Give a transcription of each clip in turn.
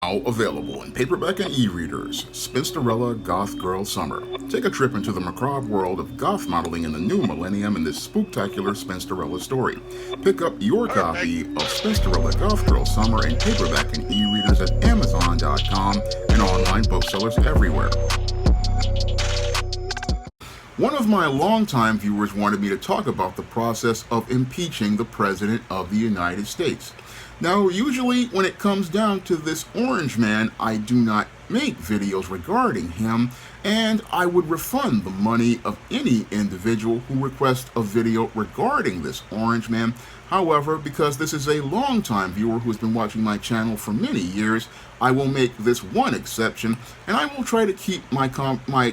Now available in paperback and e-readers, Spinsterella Goth Girl Summer. Take a trip into the macabre world of goth modeling in the new millennium in this spooktacular Spinsterella story. Pick up your copy of Spinsterella Goth Girl Summer in paperback and e-readers at Amazon.com and online booksellers everywhere. One of my longtime viewers wanted me to talk about the process of impeaching the President of the United States. Now, usually when it comes down to this orange man, I do not make videos regarding him, and I would refund the money of any individual who requests a video regarding this orange man. However, because this is a longtime viewer who has been watching my channel for many years, I will make this one exception, and I will try to keep my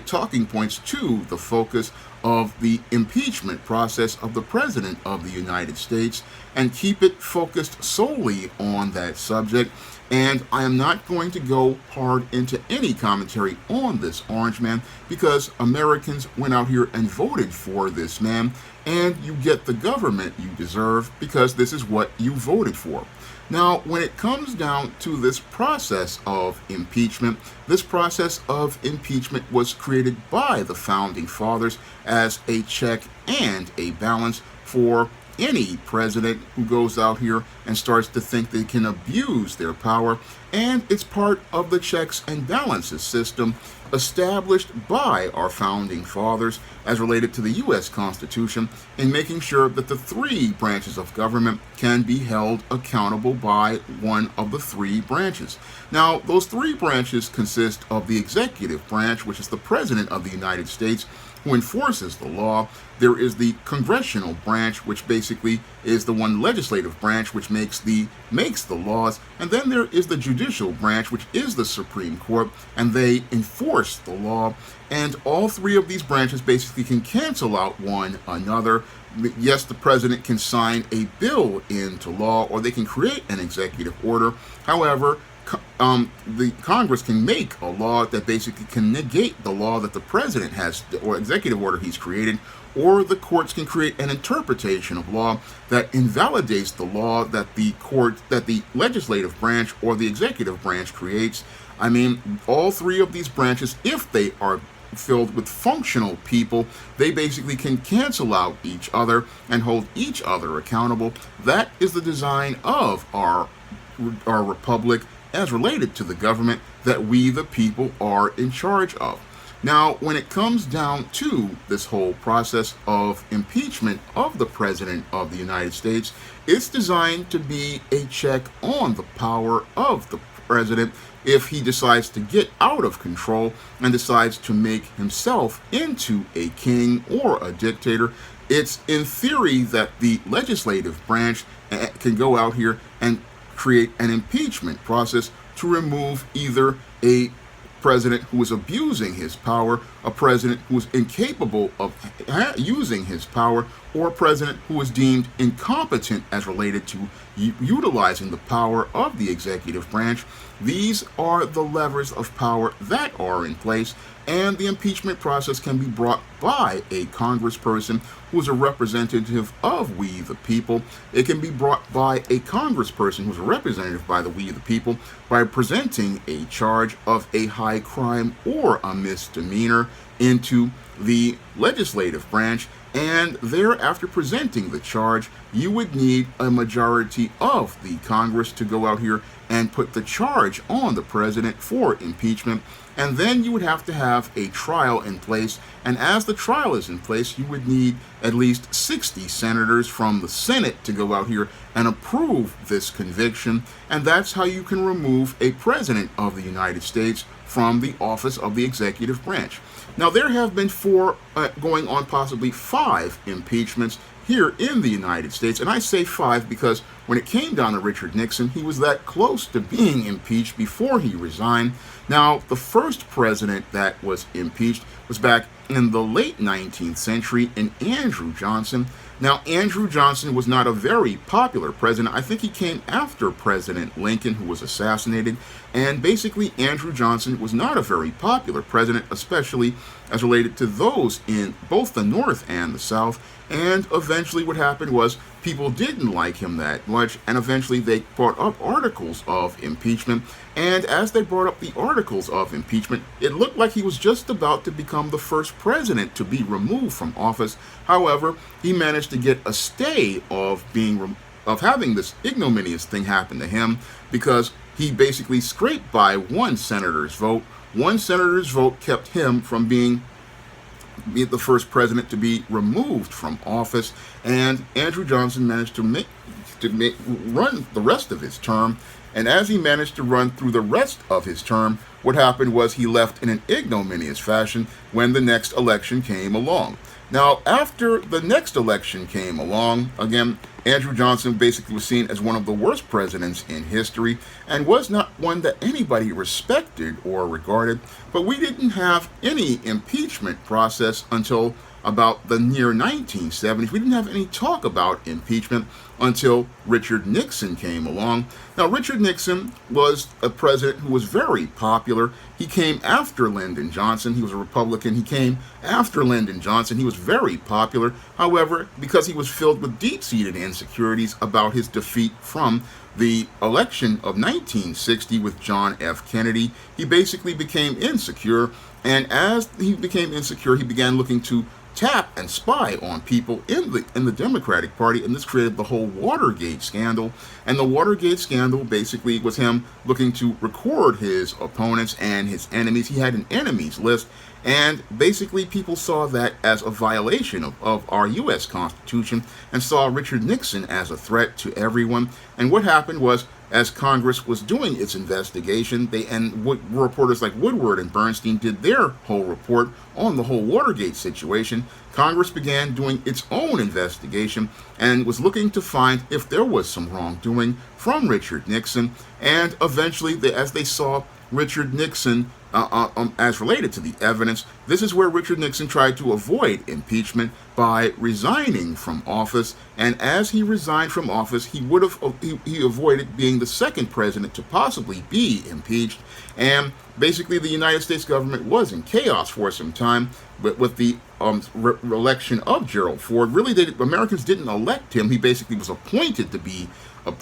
talking points to the focus of the impeachment process of the President of the United States and keep it focused solely on that subject. And I am not going to go hard into any commentary on this orange man because Americans went out here and voted for this man, and you get the government you deserve because this is what you voted for. Now, when it comes down to this process of impeachment, this process of impeachment was created by the Founding Fathers as a check and a balance for any president who goes out here and starts to think they can abuse their power, and it's part of the checks and balances system established by our Founding Fathers as related to the U.S. Constitution in making sure that the three branches of government can be held accountable by one of the three branches. Now, those three branches consist of the executive branch, which is the President of the United States, who enforces the law. There is the congressional branch, which basically is the one legislative branch which makes the laws, and then there is the judicial branch, which is the Supreme Court, and they enforce the law. And all three of these branches basically can cancel out one another. Yes, the president can sign a bill into law, or they can create an executive order. However, the Congress can make a law that basically can negate the law that the president has, or executive order he's created, or the courts can create an interpretation of law that invalidates the law that the legislative branch or the executive branch creates. I mean, all three of these branches, if they are filled with functional people, they basically can cancel out each other and hold each other accountable. That is the design of our republic as related to the government that we the people are in charge of. Now, when it comes down to this whole process of impeachment of the President of the United States, it's designed to be a check on the power of the President if he decides to get out of control and decides to make himself into a king or a dictator. It's in theory that the legislative branch can go out here and create an impeachment process to remove either a president who is abusing his power, a president who is incapable of using his power, or a president who is deemed incompetent as related to utilizing the power of the executive branch. These are the levers of power that are in place, and the impeachment process can be brought by a congressperson who is a representative of we the people. It can be brought by a congressperson who is a representative by the we the people by presenting a charge of a high crime or a misdemeanor into the legislative branch, and thereafter presenting the charge, you would need a majority of the Congress to go out here and put the charge on the president for impeachment. And then you would have to have a trial in place, and as the trial is in place, you would need at least 60 senators from the Senate to go out here and approve this conviction, and that's how you can remove a president of the United States from the office of the executive branch. Now, there have been going on possibly 5 impeachments here in the United States, and I say 5 because when it came down to Richard Nixon, he was that close to being impeached before he resigned. Now, the first president that was impeached was back in the late 19th century in Andrew Johnson. Now, Andrew Johnson was not a very popular president. I think he came after President Lincoln, who was assassinated. And basically, Andrew Johnson was not a very popular president, especially as related to those in both the North and the South. And eventually what happened was people didn't like him that much, and eventually they brought up articles of impeachment. And as they brought up the articles of impeachment, it looked like he was just about to become the first president to be removed from office. However, he managed to get a stay of having this ignominious thing happen to him, because he basically scraped by one senator's vote. One senator's vote kept him from being the first president to be removed from office, and Andrew Johnson managed to run the rest of his term. And as he managed to run through the rest of his term, what happened was he left in an ignominious fashion when the next election came along. Now, after the next election came along, again, Andrew Johnson basically was seen as one of the worst presidents in history, and was not one that anybody respected or regarded. But we didn't have any impeachment process until about the near 1970s. We didn't have any talk about impeachment until Richard Nixon came along. Now, Richard Nixon was a president who was very popular. He came after Lyndon Johnson. He was a Republican. He came after Lyndon Johnson. He was very popular. However, because he was filled with deep-seated insecurities about his defeat from the election of 1960 with John F. Kennedy, he basically became insecure. And as he became insecure, he began looking to tap and spy on people in the Democratic Party, and this created the whole Watergate scandal. And the Watergate scandal basically was him looking to record his opponents and his enemies. He had an enemies list, and basically people saw that as a violation of our U.S. Constitution, and saw Richard Nixon as a threat to everyone. And what happened was, as Congress was doing its investigation, reporters like Woodward and Bernstein did their whole report on the whole Watergate situation. Congress began doing its own investigation and was looking to find if there was some wrongdoing from Richard Nixon. And eventually, as they saw Richard Nixon as related to the evidence, this is where Richard Nixon tried to avoid impeachment by resigning from office. And as he resigned from office, he avoided being the second president to possibly be impeached. And basically, the United States government was in chaos for some time. But with the election of Gerald Ford, really, Americans didn't elect him. He basically was appointed to be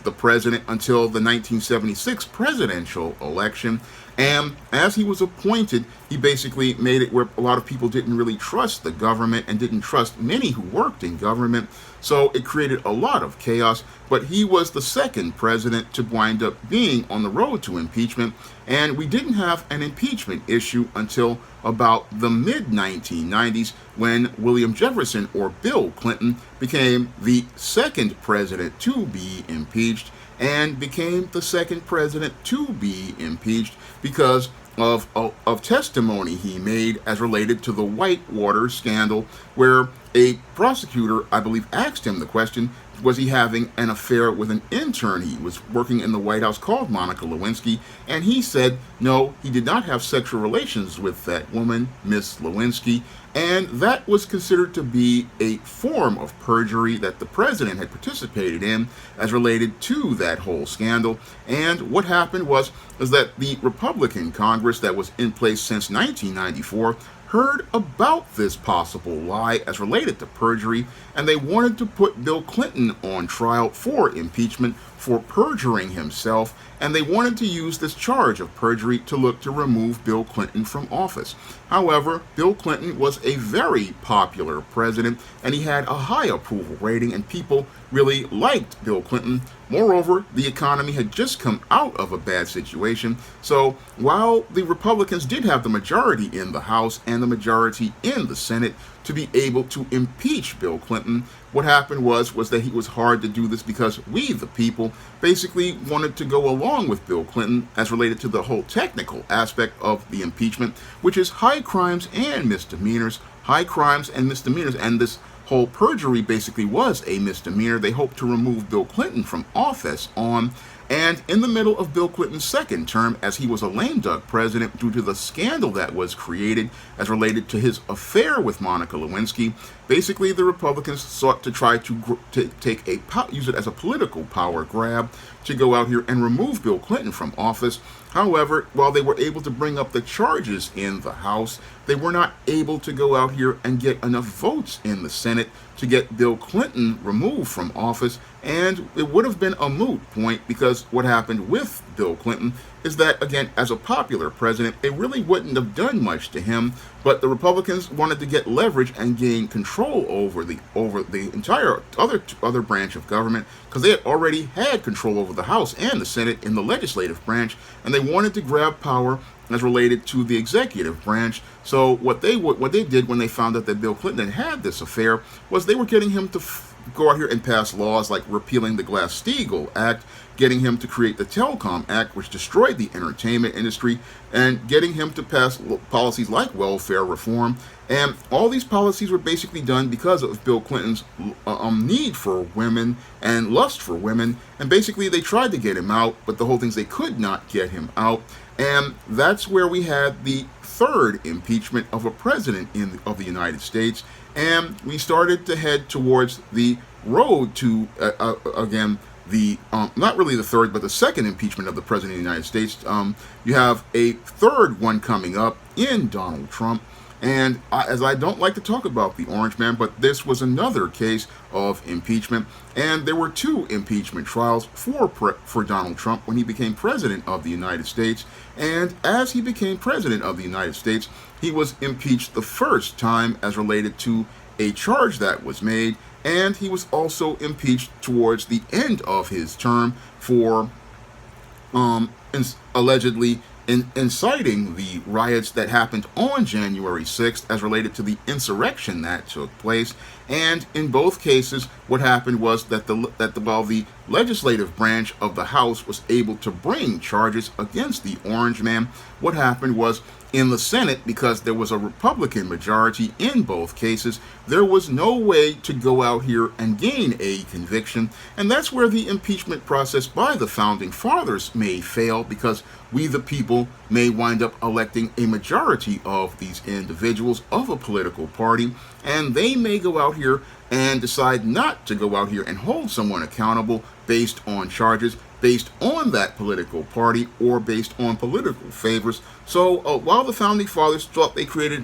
the president until the 1976 presidential election. And as he was appointed, he basically made it where a lot of people didn't really trust the government and didn't trust many who worked in government. So it created a lot of chaos. But he was the second president to wind up being on the road to impeachment. And we didn't have an impeachment issue until about the mid-1990s, when William Jefferson, or Bill Clinton, became the second president to be impeached, and became the second president to be impeached because of testimony he made as related to the Whitewater scandal, where a prosecutor, I believe, asked him the question, was he having an affair with an intern he was working in the White House called Monica Lewinsky? And he said, no, he did not have sexual relations with that woman, Miss Lewinsky. And that was considered to be a form of perjury that the president had participated in as related to that whole scandal. And what happened was that the Republican Congress that was in place since 1994 heard about this possible lie as related to perjury, and they wanted to put Bill Clinton on trial for impeachment for perjuring himself, and they wanted to use this charge of perjury to look to remove Bill Clinton from office. However, Bill Clinton was a very popular president, and he had a high approval rating, and people really liked Bill Clinton. Moreover, the economy had just come out of a bad situation, so while the Republicans did have the majority in the House and the majority in the Senate to be able to impeach Bill Clinton, what happened was that it was hard to do this because we, the people, basically wanted to go along with Bill Clinton as related to the whole technical aspect of the impeachment, which is high crimes and misdemeanors, and this whole perjury basically was a misdemeanor. They hoped to remove Bill Clinton from office and in the middle of Bill Clinton's second term, as he was a lame duck president due to the scandal that was created as related to his affair with Monica Lewinsky, basically the Republicans sought to try to use it as a political power grab to go out here and remove Bill Clinton from office. However, while they were able to bring up the charges in the House, they were not able to go out here and get enough votes in the Senate to get Bill Clinton removed from office. And it would have been a moot point, because what happened with Bill Clinton is that, again, as a popular president, it really wouldn't have done much to him. But the Republicans wanted to get leverage and gain control over the entire other branch of government, because they had already had control over the House and the Senate in the legislative branch, and they wanted to grab power as related to the executive branch. So what they did when they found out that Bill Clinton had this affair was they were getting him to go out here and pass laws like repealing the Glass-Steagall Act, getting him to create the Telecom Act, which destroyed the entertainment industry, and getting him to pass policies like welfare reform. And all these policies were basically done because of Bill Clinton's need for women and lust for women. And basically they tried to get him out, but the whole thing is they could not get him out. And that's where we had the third impeachment of a president of the United States. And we started to head towards the road to, again, not really the third, but the second impeachment of the President of the United States. You have a third one coming up in Donald Trump. And as I don't like to talk about the Orange Man, but this was another case of impeachment. And there were two impeachment trials for Donald Trump when he became President of the United States. And as he became President of the United States, he was impeached the first time as related to a charge that was made. And he was also impeached towards the end of his term for allegedly inciting the riots that happened on January 6th as related to the insurrection that took place. And in both cases, what happened was that while the legislative branch of the House was able to bring charges against the Orange Man, what happened was in the Senate, because there was a Republican majority in both cases, there was no way to go out here and gain a conviction. And that's where the impeachment process by the Founding Fathers may fail, because we the people may wind up electing a majority of these individuals of a political party, and they may go out here and decide not to go out here and hold someone accountable based on charges based on that political party or based on political favors. So while the Founding Fathers thought they created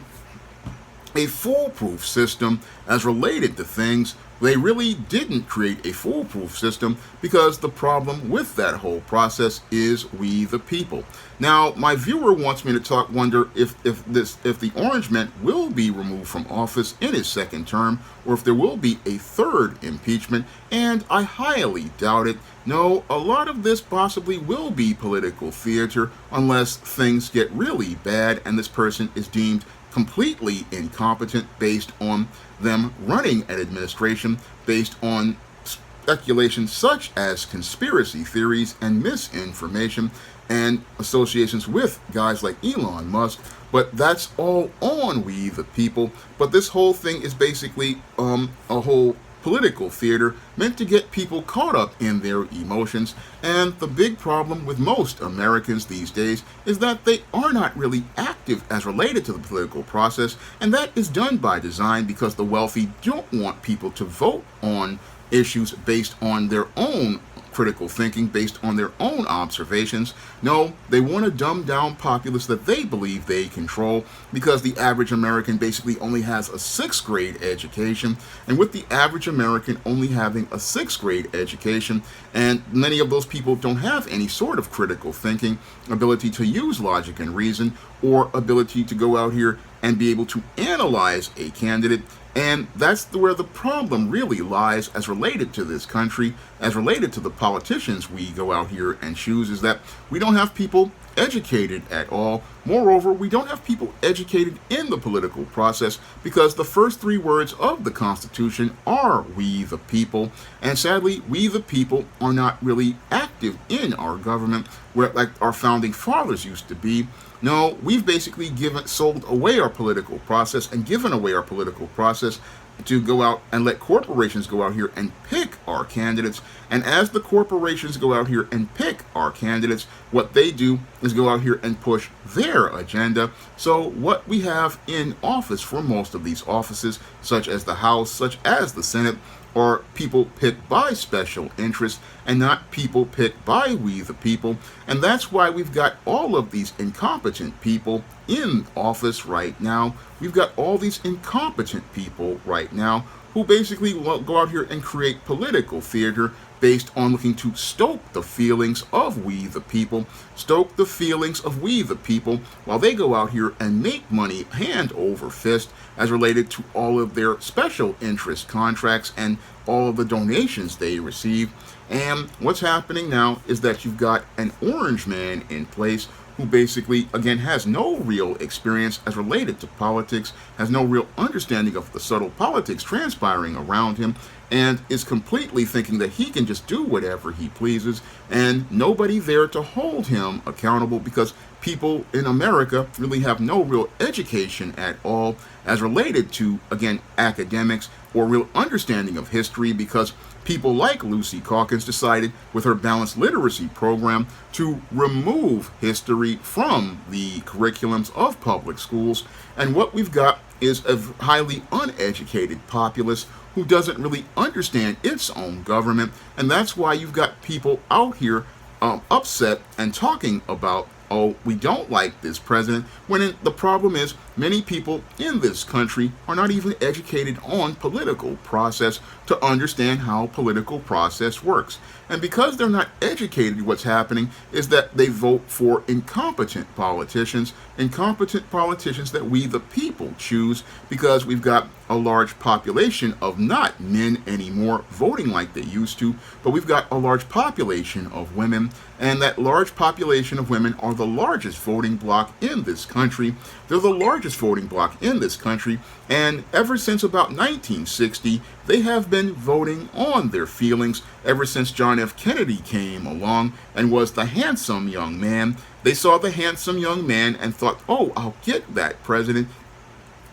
a foolproof system as related to things, they really didn't create a foolproof system, because the problem with that whole process is we the people. Now, my viewer wants me to wonder if the Orange Man will be removed from office in his second term, or if there will be a third impeachment, and I highly doubt it. No, a lot of this possibly will be political theater unless things get really bad and this person is deemed completely incompetent based on them running an administration based on speculations such as conspiracy theories and misinformation and associations with guys like Elon Musk. But that's all on we the people. But this whole thing is basically a whole political theater meant to get people caught up in their emotions. And the big problem with most Americans these days is that they are not really active as related to the political process, and that is done by design, because the wealthy don't want people to vote on issues based on their own critical thinking, based on their own observations. No, they want to dumb down populace that they believe they control, because the average American basically only has a 6th grade education. And with the average American only having a 6th grade education, and many of those people don't have any sort of critical thinking, ability to use logic and reason, or ability to go out here and be able to analyze a candidate. And that's where the problem really lies as related to this country, as related to the politicians we go out here and choose, is that we don't have people educated at all. Moreover, we don't have people educated in the political process, because the first 3 words of the Constitution are we the people. And sadly, we the people are not really active in our government, where like our founding fathers used to be. No, we've basically sold away our political process and given away our political process to go out and let corporations go out here and pick our candidates. And as the corporations go out here and pick our candidates, what they do is go out here and push their agenda. So what we have in office for most of these offices, such as the House, such as the Senate, are people picked by special interests and not people picked by we the people. And that's why we've got all of these incompetent people in office right now. We've got all these incompetent people right now who basically go out here and create political theater based on looking to stoke the feelings of we the people, stoke the feelings of we the people, while they go out here and make money hand over fist as related to all of their special interest contracts and all of the donations they receive. And what's happening now is that you've got an orange man in place who basically, again, has no real experience as related to politics, has no real understanding of the subtle politics transpiring around him, and is completely thinking that he can just do whatever he pleases, and nobody there to hold him accountable, because people in America really have no real education at all as related to, again, academics or real understanding of history, because people like Lucy Calkins decided with her balanced literacy program to remove history from the curriculums of public schools. And what we've got is a highly uneducated populace who doesn't really understand its own government. And that's why you've got people out here upset and talking about, oh, we don't like this president, when the problem is many people in this country are not even educated on political process to understand how political process works. And because they're not educated, what's happening is that they vote for incompetent politicians that we the people choose, because we've got a large population of not men anymore voting like they used to, but we've got a large population of women, and that large population of women are the largest voting bloc in this country. They're the largest voting bloc in this country, and ever since about 1960, they have been voting on their feelings ever since John F. Kennedy came along and was the handsome young man. They saw the handsome young man and thought, oh, I'll get that president,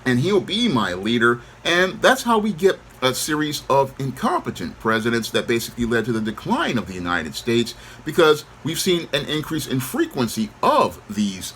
and he'll be my leader. And that's how we get a series of incompetent presidents that basically led to the decline of the United States, because we've seen an increase in frequency of these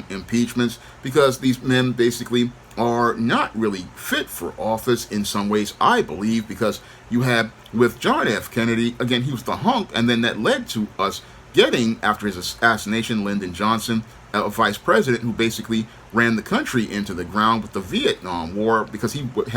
impeachments, because these men basically are not really fit for office in some ways, I believe, because you had with John F. Kennedy, again, he was the hunk, and then that led to us getting, after his assassination, Lyndon Johnson, a vice president who basically ran the country into the ground with the Vietnam War, because he was a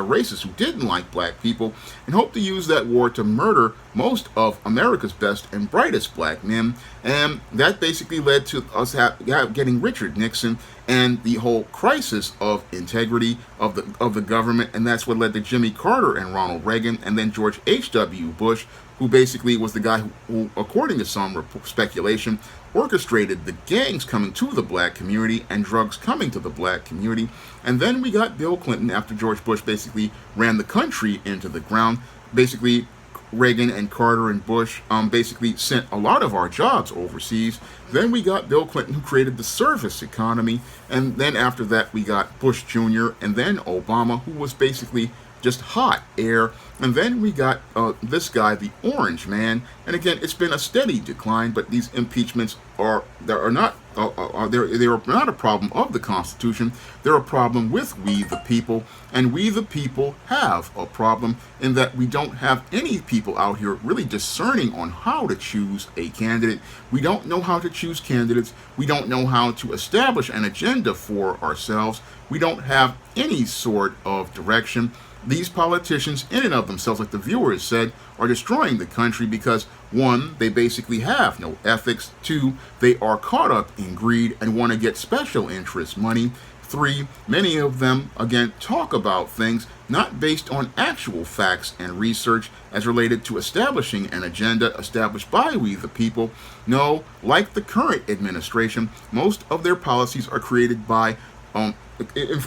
racist who didn't like black people and hoped to use that war to murder most of America's best and brightest black men. And that basically led to us getting Richard Nixon and the whole crisis of integrity of the government, and that's what led to Jimmy Carter and Ronald Reagan, and then George H.W. Bush, who basically was the guy who, according to some speculation, orchestrated the gangs coming to the black community and drugs coming to the black community. And then we got Bill Clinton after George Bush basically ran the country into the ground. Basically, Reagan and Carter and Bush basically sent a lot of our jobs overseas. Then we got Bill Clinton, who created the service economy. And then after that, we got Bush Jr. and then Obama, who was basically just hot air. And then we got this guy, the Orange Man. And again, it's been a steady decline, but these impeachments are not a problem of the Constitution. They're a problem with we the people, and we the people have a problem in that we don't have any people out here really discerning on how to choose a candidate. We don't know how to choose candidates. We don't know how to establish an agenda for ourselves. We don't have any sort of direction. These politicians, in and of themselves, like the viewers said, are destroying the country because, one, they basically have no ethics. Two, they are caught up in greed and want to get special interest money. Three, many of them, again, talk about things not based on actual facts and research as related to establishing an agenda established by we the people. No, like the current administration, most of their policies are created by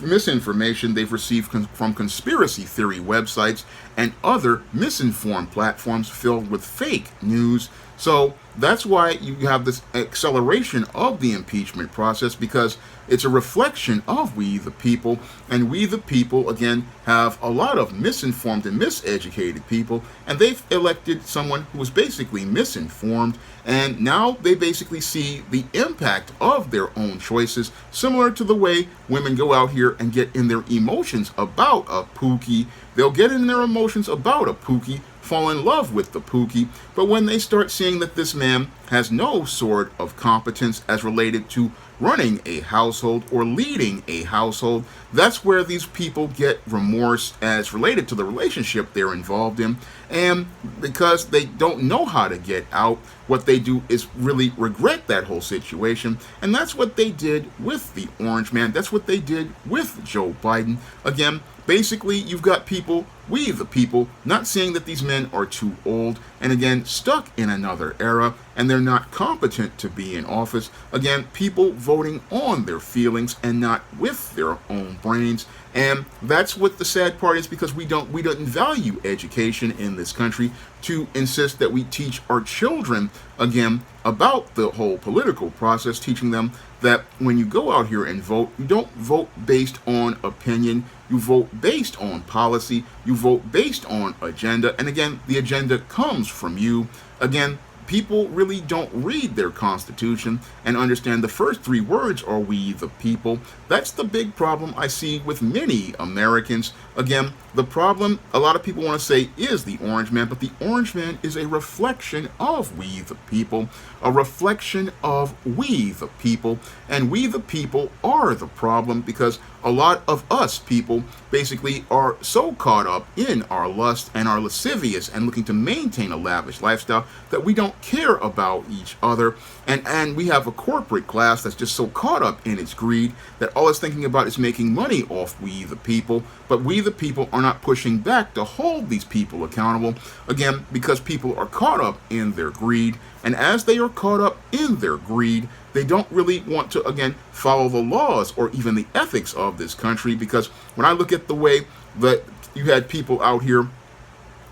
misinformation they've received from conspiracy theory websites and other misinformed platforms filled with fake news. So that's why you have this acceleration of the impeachment process, because it's a reflection of we the people, and we the people, again, have a lot of misinformed and miseducated people, and they've elected someone who was basically misinformed, and now they basically see the impact of their own choices, similar to the way women go out here and get in their emotions about a Pookie. They'll get in their emotions about a Pookie, fall in love with the Pookie, but when they start seeing that this man has no sort of competence as related to running a household or leading a household, that's where these people get remorse as related to the relationship they're involved in. And because they don't know how to get out, what they do is really regret that whole situation. And that's what they did with the Orange Man. That's what they did with Joe Biden. Again, basically, you've got people, we the people, not seeing that these men are too old, and again, stuck in another era, and they're not competent to be in office. Again, people voting on their feelings and not with their own brains. And that's what the sad part is, because we don't value education in this country to insist that we teach our children, again, about the whole political process, teaching them that when you go out here and vote, you don't vote based on opinion, you vote based on policy, you vote based on agenda, and again, the agenda comes from you. Again, people really don't read their Constitution and understand the first three words are we the people. That's the big problem I see with many Americans. Again, the problem a lot of people want to say is the Orange Man, but the Orange Man is a reflection of we the people, a reflection of we the people, and we the people are the problem, because a lot of us people basically are so caught up in our lust and our lascivious and looking to maintain a lavish lifestyle that we don't care about each other, and we have a corporate class that's just so caught up in its greed that all it's thinking about is making money off we the people. But we the people are not pushing back to hold these people accountable, again, because people are caught up in their greed, and as they are caught up in their greed, they don't really want to, again, follow the laws or even the ethics of this country. Because when I look at the way that you had people out here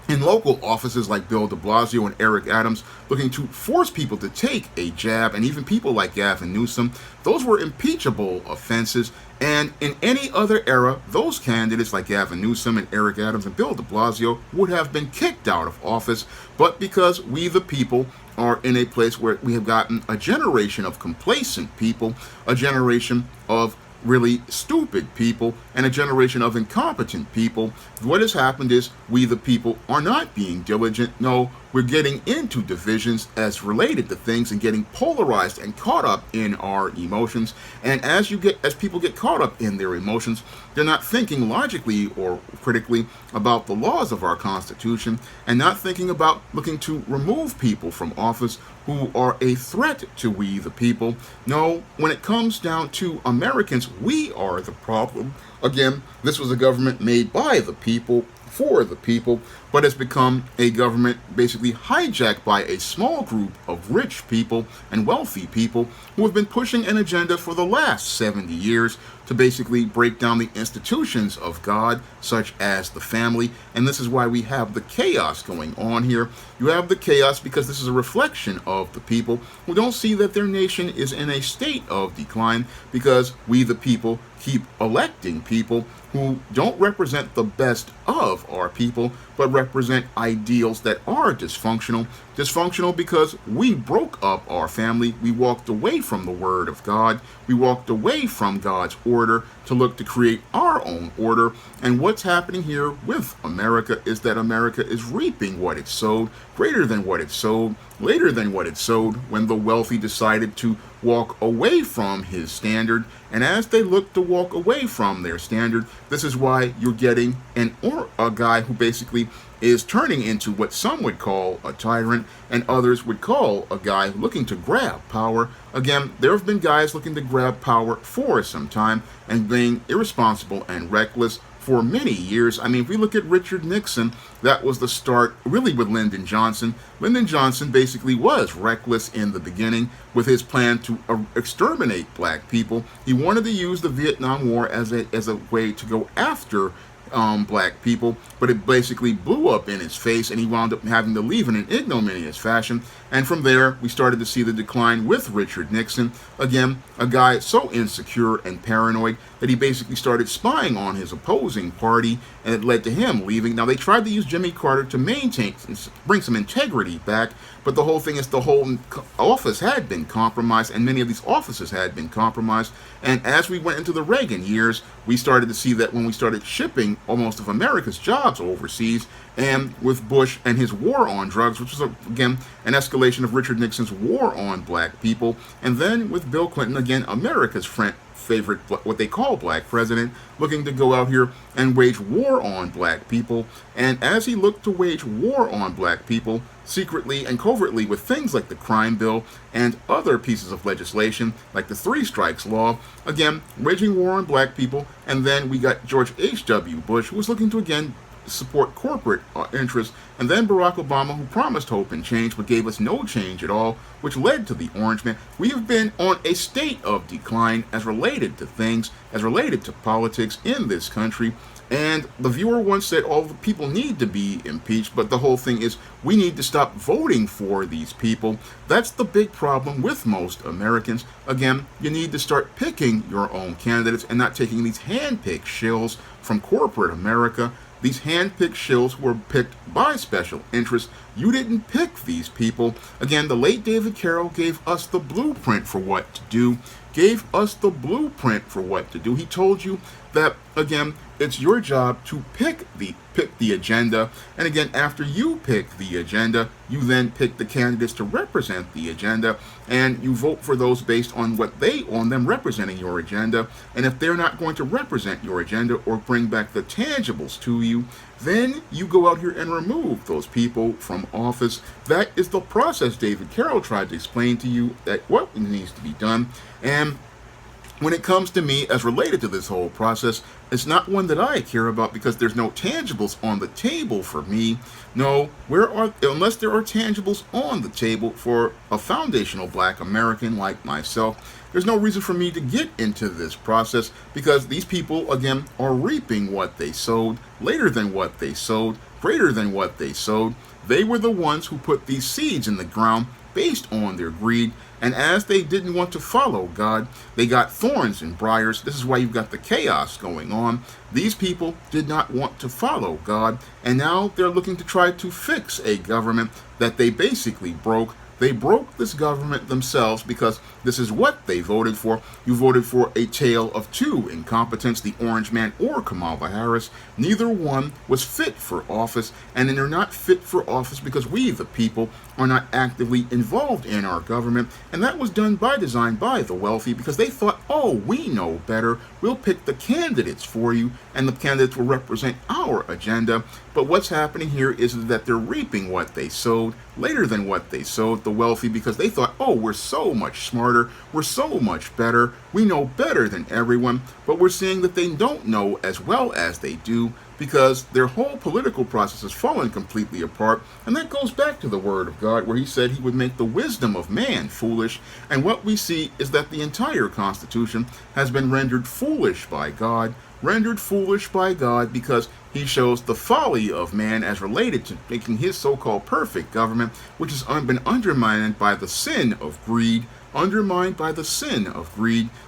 in local offices like Bill de Blasio and Eric Adams looking to force people to take a jab, and even people like Gavin Newsom, those were impeachable offenses. And in any other era, those candidates like Gavin Newsom and Eric Adams and Bill de Blasio would have been kicked out of office. But because we the people are in a place where we have gotten a generation of complacent people, a generation of really stupid people, and a generation of incompetent people, what has happened is we the people are not being diligent. No, we're getting into divisions as related to things and getting polarized and caught up in our emotions. And as people get caught up in their emotions, they're not thinking logically or critically about the laws of our Constitution, and not thinking about looking to remove people from office who are a threat to we the people. No, when it comes down to Americans, we are the problem. Again, this was a government made by the people, for the people, but has become a government basically hijacked by a small group of rich people and wealthy people who have been pushing an agenda for the last 70 years to basically break down the institutions of God, such as the family. And this is why we have the chaos going on here. You have the chaos because this is a reflection of the people who don't see that their nation is in a state of decline, because we the people keep electing people who don't represent the best of our people, but represent ideals that are dysfunctional. Dysfunctional because we broke up our family. We walked away from the Word of God. We walked away from God's order to look to create our own order. And what's happening here with America is that America is reaping what it sowed, greater than what it sowed, later than what it sowed, when the wealthy decided to walk away from his standard. And as they look to walk away from their standard, this is why you're getting a guy who basically is turning into what some would call a tyrant, and others would call a guy looking to grab power. Again, there have been guys looking to grab power for some time and being irresponsible and reckless for many years. I mean, if we look at Richard Nixon, that was the start really with Lyndon Johnson. Lyndon Johnson basically was reckless in the beginning with his plan to exterminate black people. He wanted to use the Vietnam War as a way to go after black people, but it basically blew up in his face, and he wound up having to leave in an ignominious fashion. And from there, we started to see the decline with Richard Nixon. Again, a guy so insecure and paranoid that he basically started spying on his opposing party, and it led to him leaving. Now, they tried to use Jimmy Carter to maintain, bring some integrity back, but the whole thing is the whole office had been compromised, and many of these offices had been compromised. And as we went into the Reagan years, we started to see that when we started shipping almost of America's jobs overseas, and with Bush and his war on drugs, which was, again, an escalation of Richard Nixon's war on black people, and then with Bill Clinton, again, America's favorite, what they call black president, looking to go out here and wage war on black people. And as he looked to wage war on black people, secretly and covertly with things like the crime bill and other pieces of legislation like the Three Strikes Law, again, waging war on black people. And then we got George H.W. Bush, who was looking to, again, support corporate interests, and then Barack Obama, who promised hope and change but gave us no change at all, which led to the Orange Man. We have been on a state of decline as related to things, as related to politics in this country. And the viewer once said all the people need to be impeached, but the whole thing is we need to stop voting for these people. That's the big problem with most Americans. Again, you need to start picking your own candidates and not taking these hand-picked shills from corporate America. These hand-picked shills were picked by special interests. You didn't pick these people. Again, the late David Carroll gave us the blueprint for what to do. He told you that, again, it's your job to pick the agenda. And again, after you pick the agenda, you then pick the candidates to represent the agenda, and you vote for those based on on them representing your agenda. And if they're not going to represent your agenda or bring back the tangibles to you, then you go out here and remove those people from office. That is the process David Carroll tried to explain to you, that what needs to be done. And when it comes to me as related to this whole process, it's not one that I care about because there's no tangibles on the table for me. No, unless there are tangibles on the table for a foundational black American like myself, there's no reason for me to get into this process, because these people, again, are reaping what they sowed, later than what they sowed, greater than what they sowed. They were the ones who put these seeds in the ground based on their greed. And as they didn't want to follow God, they got thorns and briars. This is why you've got the chaos going on. These people did not want to follow God, and now they're looking to try to fix a government that they basically broke. They broke this government themselves because this is what they voted for. You voted for a tale of two incompetents, the Orange Man or Kamala Harris. Neither one was fit for office, and they're not fit for office because we, the people, are not actively involved in our government. And that was done by design by the wealthy, because they thought, oh, we know better. We'll pick the candidates for you, and the candidates will represent our agenda. But what's happening here is that they're reaping what they sowed, later than what they sowed, the wealthy, because they thought, oh, we're so much smarter, we're so much better, we know better than everyone. But we're seeing that they don't know as well as they do, because their whole political process has fallen completely apart. And that goes back to the Word of God, where he said he would make the wisdom of man foolish. And what we see is that the entire Constitution has been rendered foolish by God, because he shows the folly of man as related to making his so-called perfect government, which has been undermined by the sin of greed,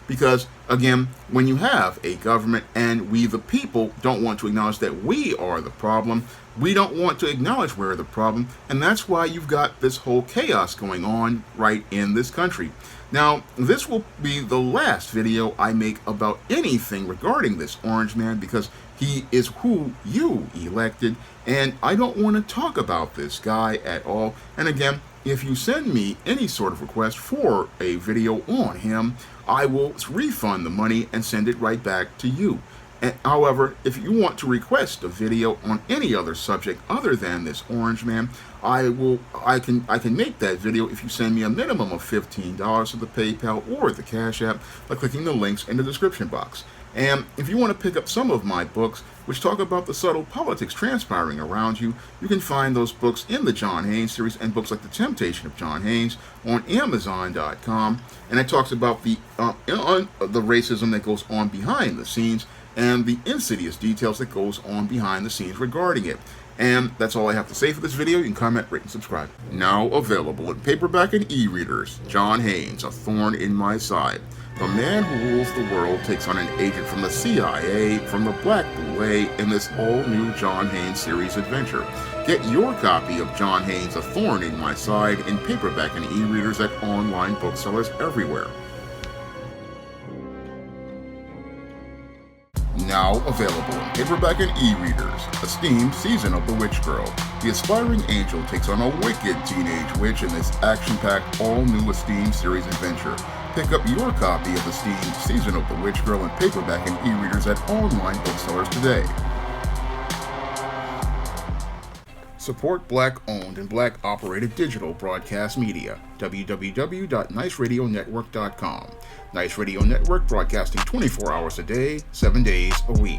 because, again, when you have a government and we, the people, don't want to acknowledge that we are the problem, we don't want to acknowledge we're the problem, and that's why you've got this whole chaos going on right in this country. Now, this will be the last video I make about anything regarding this Orange Man, because he is who you elected, and I don't want to talk about this guy at all. And again, if you send me any sort of request for a video on him, I will refund the money and send it right back to you. And, however, if you want to request a video on any other subject other than this Orange Man, I can make that video if you send me a minimum of $15 to the PayPal or the Cash App by clicking the links in the description box. And if you want to pick up some of my books, which talk about the subtle politics transpiring around you, you can find those books in the John Haynes series, and books like The Temptation of John Haynes on Amazon.com. And it talks about the racism that goes on behind the scenes. and the insidious details that goes on behind the scenes regarding it. And that's all I have to say for this video. You can comment, rate, and subscribe. Now available in paperback and e-readers, John Haynes, A Thorn in My Side. The man who rules the world takes on an agent from the CIA, from the Black Boule, in this all-new John Haynes series adventure. Get your copy of John Haynes' A Thorn in My Side in paperback and e-readers at online booksellers everywhere. Now available in paperback and e-readers, Esteemed Season of the Witch Girl. The aspiring angel takes on a wicked teenage witch in this action-packed, all-new Esteemed series adventure. Pick up your copy of Esteemed Season of the Witch Girl in paperback and e-readers at online booksellers today. Support Black-owned and Black-operated digital broadcast media. www.niceradionetwork.com. Nice Radio Network, broadcasting 24 hours a day, 7 days a week.